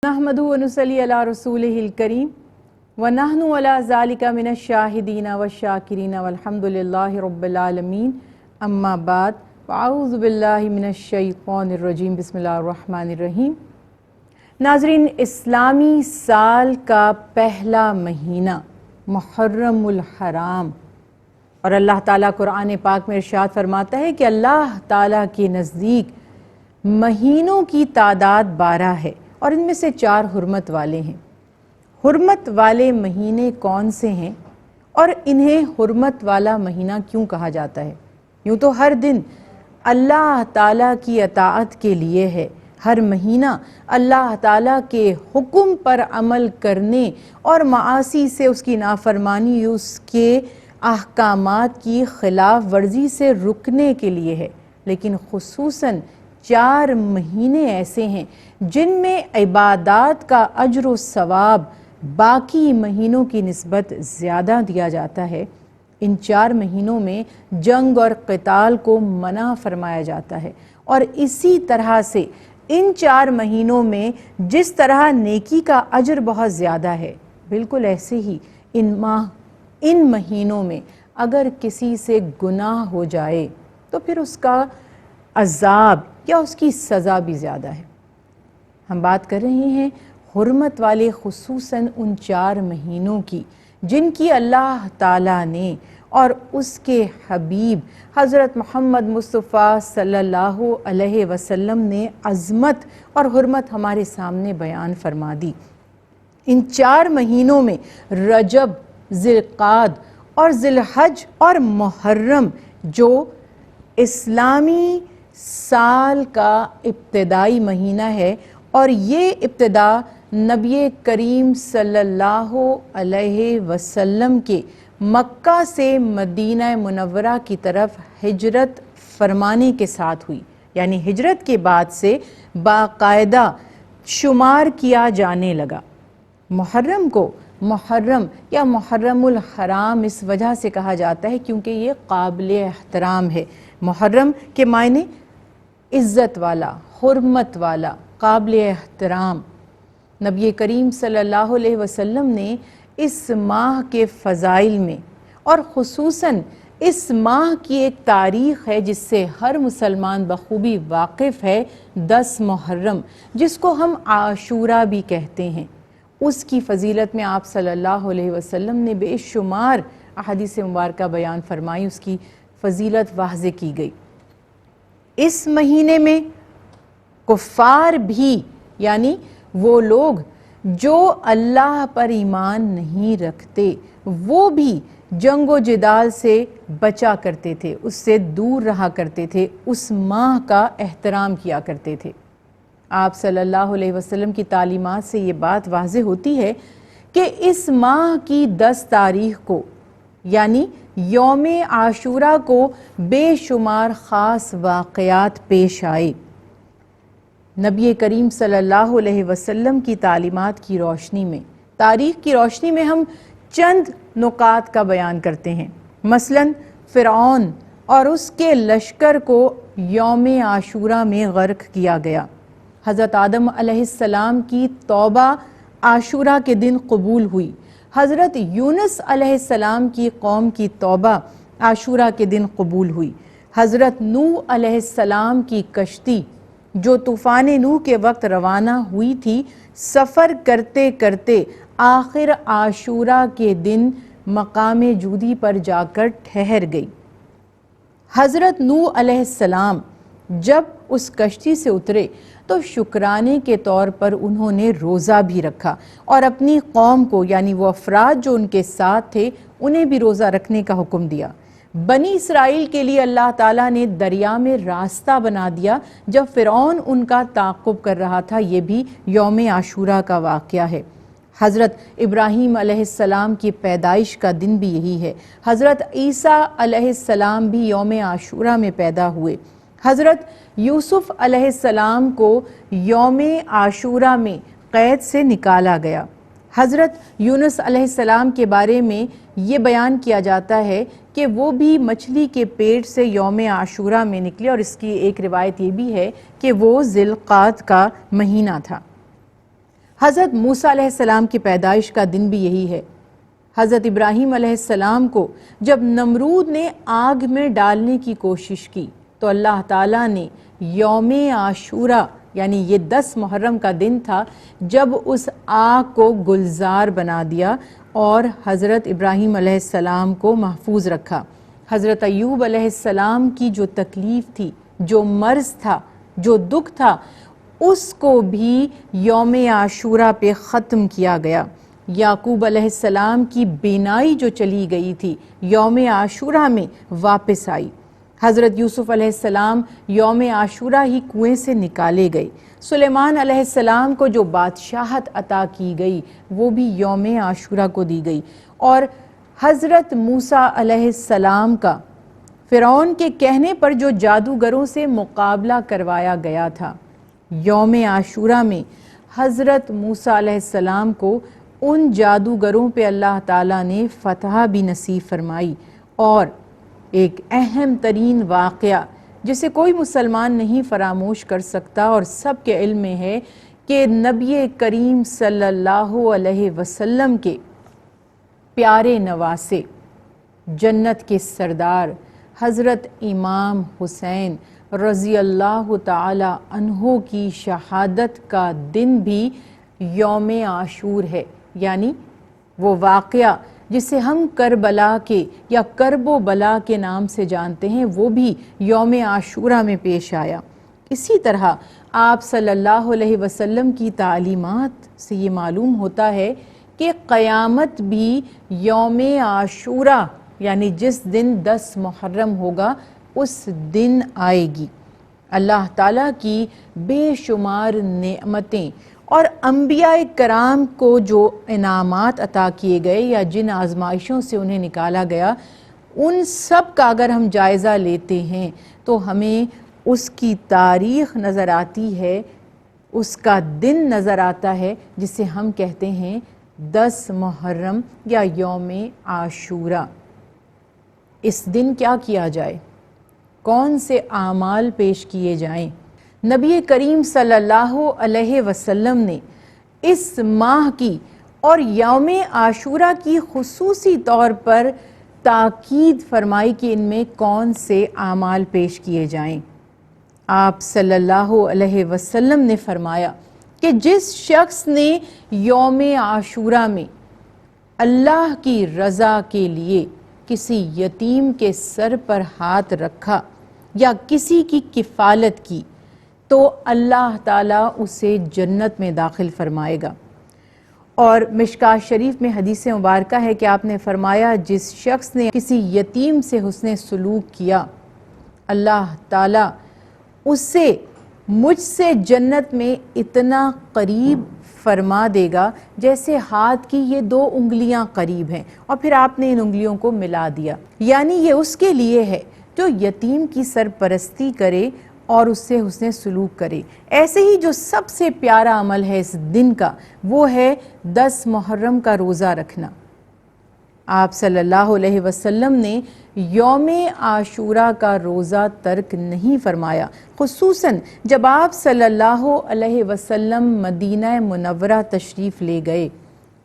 نحمدہ ونصلی علی رسولہ الکریم ونحن علی ذالک من الشاہدین والشاکرین والحمدللہ رب العالمین اما بعد فاعوذ باللہ من الشیطان الرجیم بسم اللہ الرحمن الرحیم۔ ناظرین، اسلامی سال کا پہلا مہینہ محرم الحرام، اور اللہ تعالیٰ قرآن پاک میں ارشاد فرماتا ہے کہ اللہ تعالیٰ کے نزدیک مہینوں کی تعداد 12 ہے اور ان میں سے 4 حرمت والے ہیں۔ حرمت والے مہینے کون سے ہیں اور انہیں حرمت والا مہینہ کیوں کہا جاتا ہے؟ یوں تو ہر دن اللہ تعالیٰ کی اطاعت کے لیے ہے، ہر مہینہ اللہ تعالیٰ کے حکم پر عمل کرنے اور معاصی سے اس کی نافرمانی، اس کے احکامات کی خلاف ورزی سے رکنے کے لیے ہے، لیکن خصوصاً 4 مہینے ایسے ہیں جن میں عبادات کا اجر و ثواب باقی مہینوں کی نسبت زیادہ دیا جاتا ہے۔ ان 4 مہینوں میں جنگ اور قتال کو منع فرمایا جاتا ہے، اور اسی طرح سے ان 4 مہینوں میں جس طرح نیکی کا اجر بہت زیادہ ہے، بالکل ایسے ہی ان مہینوں میں اگر کسی سے گناہ ہو جائے تو پھر اس کا عذاب یا اس کی سزا بھی زیادہ ہے۔ ہم بات کر رہے ہیں حرمت والے خصوصاً ان 4 مہینوں کی جن کی اللہ تعالیٰ نے اور اس کے حبیب حضرت محمد مصطفیٰ صلی اللہ علیہ وسلم نے عظمت اور حرمت ہمارے سامنے بیان فرما دی۔ ان 4 مہینوں میں رجب، ذی القعدہ اور ذی الحج اور محرم، جو اسلامی سال کا ابتدائی مہینہ ہے، اور یہ ابتدا نبی کریم صلی اللہ علیہ وسلم کے مکہ سے مدینہ منورہ کی طرف ہجرت فرمانے کے ساتھ ہوئی، یعنی ہجرت کے بعد سے باقاعدہ شمار کیا جانے لگا۔ محرم کو محرم یا محرم الحرام اس وجہ سے کہا جاتا ہے کیونکہ یہ قابل احترام ہے۔ محرم کے معنی عزت والا، حرمت والا، قابل احترام۔ نبی کریم صلی اللہ علیہ وسلم نے اس ماہ کے فضائل میں، اور خصوصاً اس ماہ کی ایک تاریخ ہے جس سے ہر مسلمان بخوبی واقف ہے، 10 محرم، جس کو ہم عاشورہ بھی کہتے ہیں۔ اس کی فضیلت میں آپ صلی اللہ علیہ وسلم نے بے شمار احادیث مبارکہ بیان فرمائی، اس کی فضیلت واضح کی گئی۔ اس مہینے میں کفار بھی، یعنی وہ لوگ جو اللہ پر ایمان نہیں رکھتے، وہ بھی جنگ و جدال سے بچا کرتے تھے، اس سے دور رہا کرتے تھے، اس ماہ کا احترام کیا کرتے تھے۔ آپ صلی اللہ علیہ وسلم کی تعلیمات سے یہ بات واضح ہوتی ہے کہ اس ماہ کی 10 تاریخ کو، یعنی یوم عاشورہ کو، بے شمار خاص واقعات پیش آئے۔ نبی کریم صلی اللہ علیہ وسلم کی تعلیمات کی روشنی میں، تاریخ کی روشنی میں ہم چند نکات کا بیان کرتے ہیں۔ مثلاً فرعون اور اس کے لشکر کو یوم عاشورہ میں غرق کیا گیا۔ حضرت آدم علیہ السلام کی توبہ عاشورہ کے دن قبول ہوئی۔ حضرت یونس علیہ السلام کی قوم کی توبہ عاشورہ کے دن قبول ہوئی۔ حضرت نوح علیہ السلام کی کشتی جو طوفان نوح کے وقت روانہ ہوئی تھی، سفر کرتے کرتے آخر عاشورہ کے دن مقام جودی پر جا کر ٹھہر گئی۔ حضرت نوح علیہ السلام جب اس کشتی سے اترے تو شکرانے کے طور پر انہوں نے روزہ بھی رکھا، اور اپنی قوم کو، یعنی وہ افراد جو ان کے ساتھ تھے، انہیں بھی روزہ رکھنے کا حکم دیا۔ بنی اسرائیل کے لیے اللہ تعالیٰ نے دریا میں راستہ بنا دیا جب فرعون ان کا تعاقب کر رہا تھا۔ یہ بھی یوم عاشورہ کا واقعہ ہے۔ حضرت ابراہیم علیہ السلام کی پیدائش کا دن بھی یہی ہے۔ حضرت عیسیٰ علیہ السلام بھی یوم عاشورہ میں پیدا ہوئے۔ حضرت یوسف علیہ السلام کو یوم عاشورہ میں قید سے نکالا گیا۔ حضرت یونس علیہ السلام کے بارے میں یہ بیان کیا جاتا ہے کہ وہ بھی مچھلی کے پیٹ سے یوم عاشورہ میں نکلے، اور اس کی ایک روایت یہ بھی ہے کہ وہ ذی القعدہ کا مہینہ تھا۔ حضرت موسیٰ علیہ السلام کی پیدائش کا دن بھی یہی ہے۔ حضرت ابراہیم علیہ السلام کو جب نمرود نے آگ میں ڈالنے کی کوشش کی تو اللہ تعالیٰ نے یوم عاشورہ یعنی یہ 10 محرم کا دن تھا جب اس آگ کو گلزار بنا دیا اور حضرت ابراہیم علیہ السلام کو محفوظ رکھا۔ حضرت ایوب علیہ السلام کی جو تکلیف تھی، جو مرض تھا، جو دکھ تھا، اس کو بھی یوم عاشورہ پہ ختم کیا گیا۔ یعقوب علیہ السلام کی بینائی جو چلی گئی تھی یوم عاشورہ میں واپس آئی۔ حضرت یوسف علیہ السلام یوم عاشورہ ہی کنویں سے نکالے گئے۔ سلیمان علیہ السلام کو جو بادشاہت عطا کی گئی وہ بھی یوم عاشورہ کو دی گئی۔ اور حضرت موسیٰ علیہ السلام کا فرعون کے کہنے پر جو جادوگروں سے مقابلہ کروایا گیا تھا، یوم عاشورہ میں حضرت موسیٰ علیہ السلام کو ان جادوگروں پہ اللہ تعالیٰ نے فتح بھی نصیب فرمائی۔ اور ایک اہم ترین واقعہ جسے کوئی مسلمان نہیں فراموش کر سکتا اور سب کے علم میں ہے کہ نبی کریم صلی اللہ علیہ وسلم کے پیارے نواسے، جنت کے سردار حضرت امام حسین رضی اللہ تعالی عنہ کی شہادت کا دن بھی یوم عاشور ہے، یعنی وہ واقعہ جسے ہم کربلا کے یا کرب و بلا کے نام سے جانتے ہیں وہ بھی یوم عاشورہ میں پیش آیا۔ اسی طرح آپ صلی اللہ علیہ وسلم کی تعلیمات سے یہ معلوم ہوتا ہے کہ قیامت بھی یوم عاشورہ یعنی جس دن 10 محرم ہوگا اس دن آئے گی۔ اللہ تعالیٰ کی بے شمار نعمتیں اور انبیاء کرام کو جو انعامات عطا کیے گئے یا جن آزمائشوں سے انہیں نکالا گیا، ان سب کا اگر ہم جائزہ لیتے ہیں تو ہمیں اس کی تاریخ نظر آتی ہے، اس کا دن نظر آتا ہے جسے ہم کہتے ہیں 10 محرم یا یوم عاشورہ۔ اس دن کیا کیا جائے؟ کون سے اعمال پیش کیے جائیں؟ نبی کریم صلی اللہ علیہ وسلم نے اس ماہ کی اور یوم عاشورہ کی خصوصی طور پر تاکید فرمائی کہ ان میں کون سے اعمال پیش کیے جائیں۔ آپ صلی اللہ علیہ وسلم نے فرمایا کہ جس شخص نے یوم عاشورہ میں اللہ کی رضا کے لیے کسی یتیم کے سر پر ہاتھ رکھا یا کسی کی کفالت کی تو اللہ تعالیٰ اسے جنت میں داخل فرمائے گا۔ اور مشکوٰۃ شریف میں حدیث مبارکہ ہے کہ آپ نے فرمایا جس شخص نے کسی یتیم سے حسن سلوک کیا، اللہ تعالیٰ اسے مجھ سے جنت میں اتنا قریب فرما دے گا جیسے ہاتھ کی یہ 2 انگلیاں قریب ہیں، اور پھر آپ نے ان انگلیوں کو ملا دیا، یعنی یہ اس کے لیے ہے جو یتیم کی سرپرستی کرے اور اس سے حسن سلوک کرے۔ ایسے ہی جو سب سے پیارا عمل ہے اس دن کا وہ ہے 10 محرم کا روزہ رکھنا۔ آپ صلی اللہ علیہ وسلم نے یوم عاشورہ کا روزہ ترک نہیں فرمایا، خصوصاً جب آپ صلی اللہ علیہ وسلم مدینہ منورہ تشریف لے گئے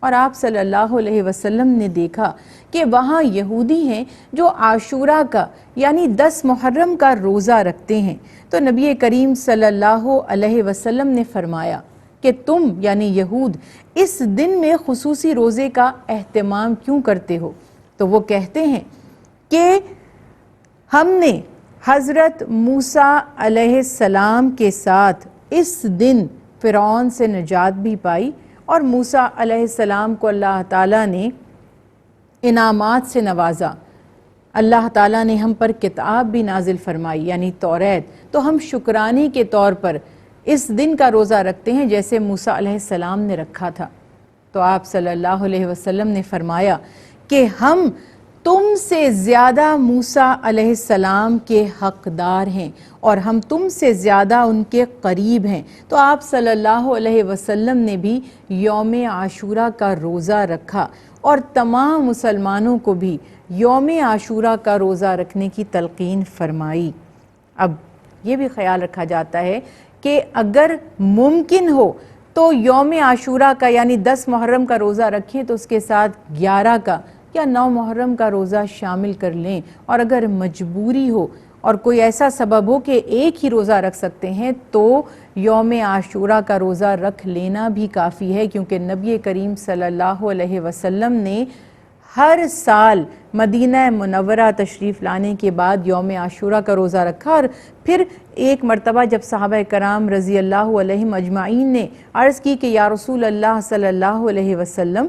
اور آپ صلی اللہ علیہ وسلم نے دیکھا کہ وہاں یہودی ہیں جو عاشورہ کا یعنی 10 محرم کا روزہ رکھتے ہیں، تو نبی کریم صلی اللہ علیہ وسلم نے فرمایا کہ تم یعنی یہود اس دن میں خصوصی روزے کا اہتمام کیوں کرتے ہو؟ تو وہ کہتے ہیں کہ ہم نے حضرت موسیٰ علیہ السلام کے ساتھ اس دن فرعون سے نجات بھی پائی، اور موسیٰ علیہ السلام کو اللہ تعالیٰ نے انعامات سے نوازا، اللہ تعالیٰ نے ہم پر کتاب بھی نازل فرمائی یعنی توریت، تو ہم شکرانے کے طور پر اس دن کا روزہ رکھتے ہیں جیسے موسیٰ علیہ السلام نے رکھا تھا۔ تو آپ صلی اللہ علیہ وسلم نے فرمایا کہ ہم تم سے زیادہ موسیٰ علیہ السلام کے حقدار ہیں اور ہم تم سے زیادہ ان کے قریب ہیں۔ تو آپ صلی اللہ علیہ وسلم نے بھی یوم عاشورہ کا روزہ رکھا اور تمام مسلمانوں کو بھی یوم عاشورہ کا روزہ رکھنے کی تلقین فرمائی۔ اب یہ بھی خیال رکھا جاتا ہے کہ اگر ممکن ہو تو یوم عاشورہ کا یعنی 10 محرم کا روزہ رکھیں تو اس کے ساتھ 11 کا یا 9 محرم کا روزہ شامل کر لیں، اور اگر مجبوری ہو اور کوئی ایسا سبب ہو کہ ایک ہی روزہ رکھ سکتے ہیں تو یوم عاشورہ کا روزہ رکھ لینا بھی کافی ہے، کیونکہ نبی کریم صلی اللہ علیہ وسلم نے ہر سال مدینہ منورہ تشریف لانے کے بعد یوم عاشورہ کا روزہ رکھا، اور پھر ایک مرتبہ جب صحابہ کرام رضی اللہ علیہم اجمعین نے عرض کی کہ یا رسول اللہ صلی اللہ علیہ وسلم،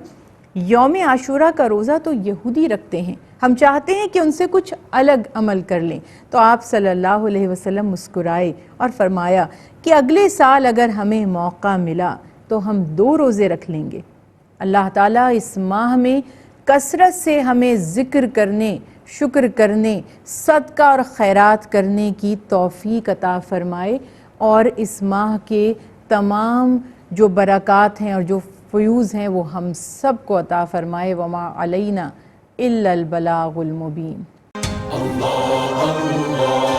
یوم عاشورہ کا روزہ تو یہودی رکھتے ہیں، ہم چاہتے ہیں کہ ان سے کچھ الگ عمل کر لیں، تو آپ صلی اللہ علیہ وسلم مسکرائے اور فرمایا کہ اگلے سال اگر ہمیں موقع ملا تو ہم 2 روزے رکھ لیں گے۔ اللہ تعالیٰ اس ماہ میں کثرت سے ہمیں ذکر کرنے، شکر کرنے، صدقہ اور خیرات کرنے کی توفیق عطا فرمائے، اور اس ماہ کے تمام جو برکات ہیں اور جو فیوز ہیں وہ ہم سب کو عطا فرمائے۔ وما علینا الا البلاغ المبین۔ اللہ اللہ